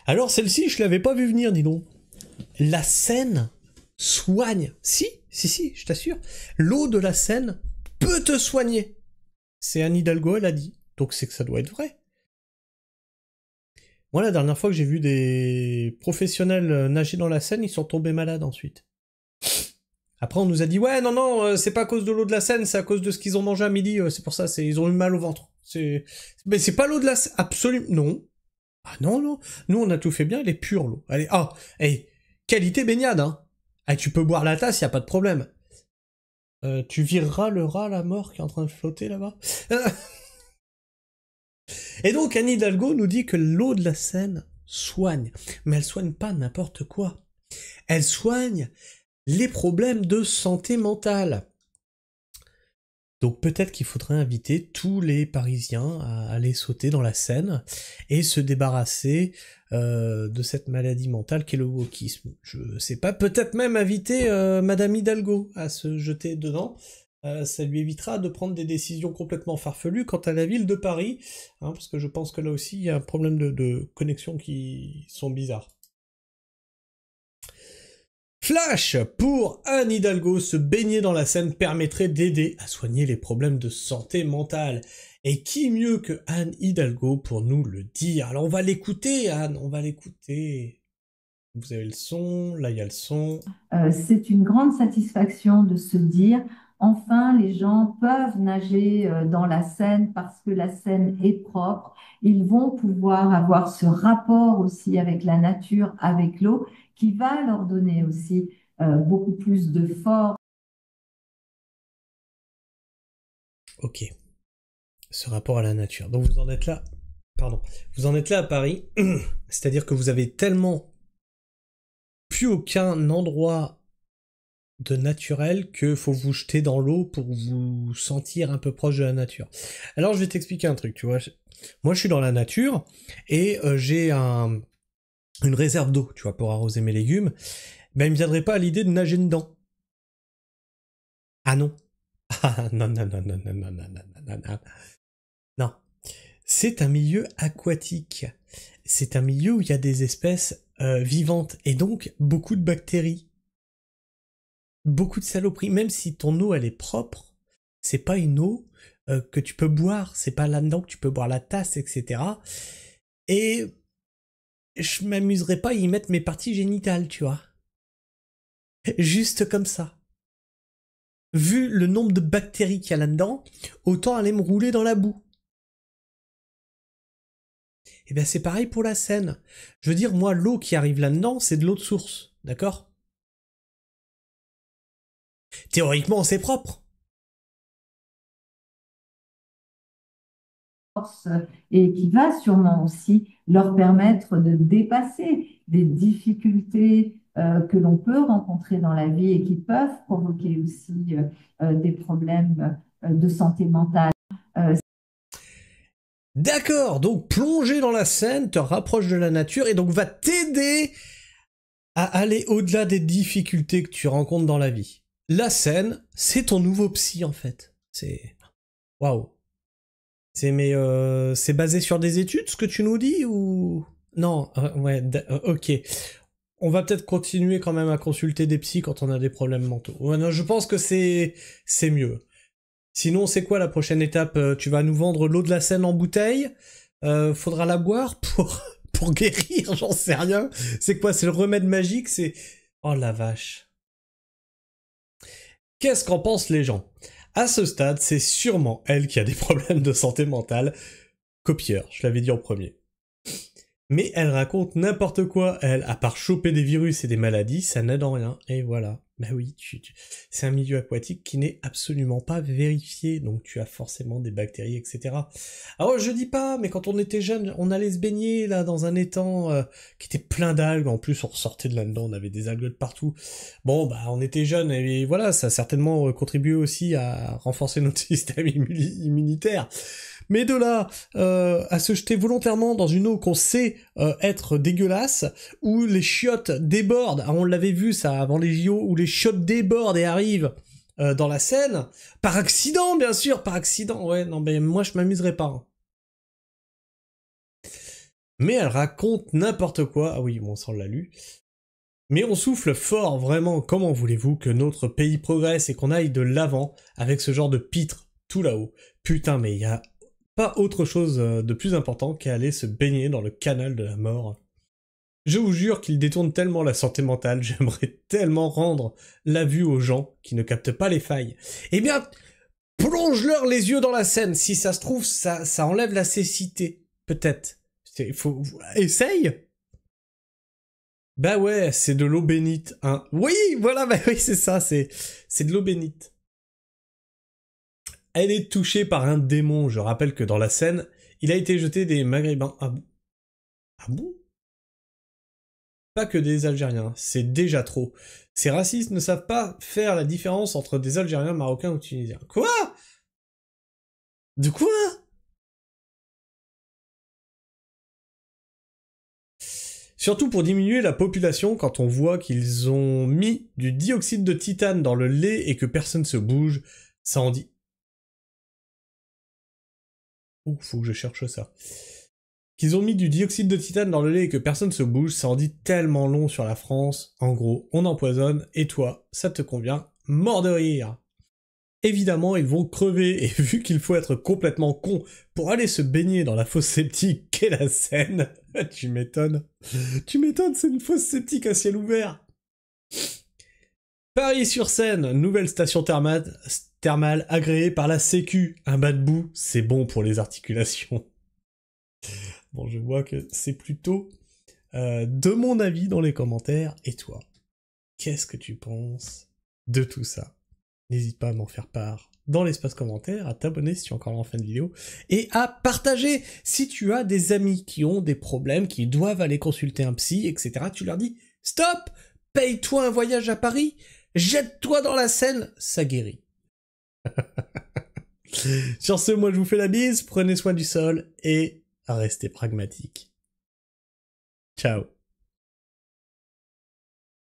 Alors celle-ci, je l'avais pas vu venir, dis donc. La Seine soigne. Si, je t'assure. L'eau de la Seine peut te soigner. C'est Anne Hidalgo, elle a dit. Donc c'est que ça doit être vrai. Moi, la dernière fois que j'ai vu des professionnels nager dans la Seine, ils sont tombés malades ensuite. Après, on nous a dit, ouais, non, c'est pas à cause de l'eau de la Seine, c'est à cause de ce qu'ils ont mangé à midi, c'est pour ça, ils ont eu mal au ventre. Mais c'est pas l'eau de la Seine, absolument, non. Ah non, nous on a tout fait bien, elle est pure l'eau. Allez, hey, qualité baignade, hein. Ah, tu peux boire la tasse, y a pas de problème. Tu vireras le rat à la mort qui est en train de flotter là-bas. Et donc Anne Hidalgo nous dit que l'eau de la Seine soigne. Mais elle soigne pas n'importe quoi. Elle soigne les problèmes de santé mentale. Donc peut-être qu'il faudrait inviter tous les Parisiens à aller sauter dans la Seine et se débarrasser de cette maladie mentale qu'est le wokisme. Je sais pas, peut-être même inviter Madame Hidalgo à se jeter dedans. Ça lui évitera de prendre des décisions complètement farfelues quant à la ville de Paris, hein, parce que je pense que là aussi il y a un problème de connexion qui sont bizarres. Flash! Pour Anne Hidalgo, se baigner dans la Seine permettrait d'aider à soigner les problèmes de santé mentale. Et qui mieux que Anne Hidalgo pour nous le dire? Alors on va l'écouter, Anne, on va l'écouter. Vous avez le son, là il y a le son. C'est une grande satisfaction de se dire, enfin, les gens peuvent nager dans la Seine parce que la Seine est propre. Ils vont pouvoir avoir ce rapport aussi avec la nature, avec l'eau, qui va leur donner aussi beaucoup plus de force. Ok, ce rapport à la nature. Donc vous en êtes là, pardon, vous en êtes là à Paris, c'est-à-dire que vous avez tellement plus aucun endroit de naturel que faut vous jeter dans l'eau pour vous sentir un peu proche de la nature. Alors je vais t'expliquer un truc, tu vois. Moi je suis dans la nature et j'ai une réserve d'eau, tu vois, pour arroser mes légumes. Ben il me viendrait pas à l'idée de nager dedans. Ah non. Ah non. Non. C'est un milieu aquatique. C'est un milieu où il y a des espèces vivantes et donc beaucoup de bactéries. Beaucoup de saloperies. Même si ton eau elle est propre, c'est pas une eau que tu peux boire. C'est pas là-dedans que tu peux boire la tasse, etc. Et je m'amuserais pas à y mettre mes parties génitales, tu vois. Juste comme ça. Vu le nombre de bactéries qu'il y a là-dedans, autant aller me rouler dans la boue. Et bien c'est pareil pour la Seine. Je veux dire, moi, l'eau qui arrive là-dedans, c'est de l'eau de source, d'accord? Théoriquement, c'est propre. Et qui va sûrement aussi leur permettre de dépasser des difficultés que l'on peut rencontrer dans la vie et qui peuvent provoquer aussi des problèmes de santé mentale. Euh, D'accord, donc plonger dans la Seine te rapproche de la nature et donc va t'aider à aller au-delà des difficultés que tu rencontres dans la vie. La Seine, c'est ton nouveau psy en fait. C'est... Waouh. C'est basé sur des études ce que tu nous dis ou... Non, ouais, ok. On va peut-être continuer quand même à consulter des psys quand on a des problèmes mentaux. Ouais, non, je pense que c'est mieux. Sinon, c'est quoi la prochaine étape? Tu vas nous vendre l'eau de la Seine en bouteille? Faudra la boire pour pour guérir, j'en sais rien. C'est quoi? C'est le remède magique? C'est... Oh la vache. Qu'est-ce qu'en pensent les gens? À ce stade, c'est sûrement elle qui a des problèmes de santé mentale. Copieur, je l'avais dit en premier. Mais elle raconte n'importe quoi, elle, à part choper des virus et des maladies, ça n'aide en rien, et voilà. Bah oui, c'est un milieu aquatique qui n'est absolument pas vérifié, donc tu as forcément des bactéries, etc. Alors je dis pas, mais quand on était jeune, on allait se baigner là dans un étang qui était plein d'algues, en plus on ressortait de là-dedans, on avait des algues de partout. Bon, bah on était jeunes, et voilà, ça a certainement contribué aussi à renforcer notre système immunitaire. Mais de là à se jeter volontairement dans une eau qu'on sait être dégueulasse, où les chiottes débordent, on l'avait vu ça avant les JO, où les chiottes débordent et arrivent dans la Seine, par accident bien sûr, par accident, ouais, non mais moi je m'amuserais pas. Hein. Mais elle raconte n'importe quoi. Ah oui, bon, ça on l'a lu. Mais on souffle fort, vraiment. Comment voulez-vous que notre pays progresse et qu'on aille de l'avant avec ce genre de pitre tout là-haut? Putain, mais il y a pas autre chose de plus important qu'aller se baigner dans le canal de la mort. Je vous jure qu'il détourne tellement la santé mentale, j'aimerais tellement rendre la vue aux gens qui ne captent pas les failles. Eh bien, plonge-leur les yeux dans la Seine, si ça se trouve, ça enlève la cécité. Peut-être. Essaye. Bah ouais, c'est de l'eau bénite, hein. Oui, voilà, bah oui, c'est ça, c'est de l'eau bénite. Elle est touchée par un démon, je rappelle que dans la Seine, il a été jeté des Maghrébins. Ah bon? Ah bon? Pas que des Algériens, c'est déjà trop. Ces racistes ne savent pas faire la différence entre des Algériens, Marocains ou Tunisiens. Quoi? De quoi? Surtout pour diminuer la population quand on voit qu'ils ont mis du dioxyde de titane dans le lait et que personne se bouge, ça en dit... Oh, faut que je cherche ça. Qu'ils ont mis du dioxyde de titane dans le lait et que personne se bouge, ça en dit tellement long sur la France. En gros, on empoisonne, et toi, ça te convient, mort de rire. Évidemment, ils vont crever, et vu qu'il faut être complètement con pour aller se baigner dans la fosse septique qu'est la Seine, tu m'étonnes. Tu m'étonnes, c'est une fosse septique à ciel ouvert. Paris-sur-Seine, nouvelle station thermale agréée par la Sécu. Un bas de boue, c'est bon pour les articulations. Bon, je vois que c'est plutôt de mon avis dans les commentaires. Et toi, qu'est-ce que tu penses de tout ça? N'hésite pas à m'en faire part dans l'espace commentaire, à t'abonner si tu es encore là en fin de vidéo, et à partager si tu as des amis qui ont des problèmes, qui doivent aller consulter un psy, etc. Tu leur dis « Stop! Paye-toi un voyage à Paris! Jette-toi dans la Seine! Ça guérit! » Sur ce, moi je vous fais la bise, prenez soin du sol, et restez pragmatique. Ciao.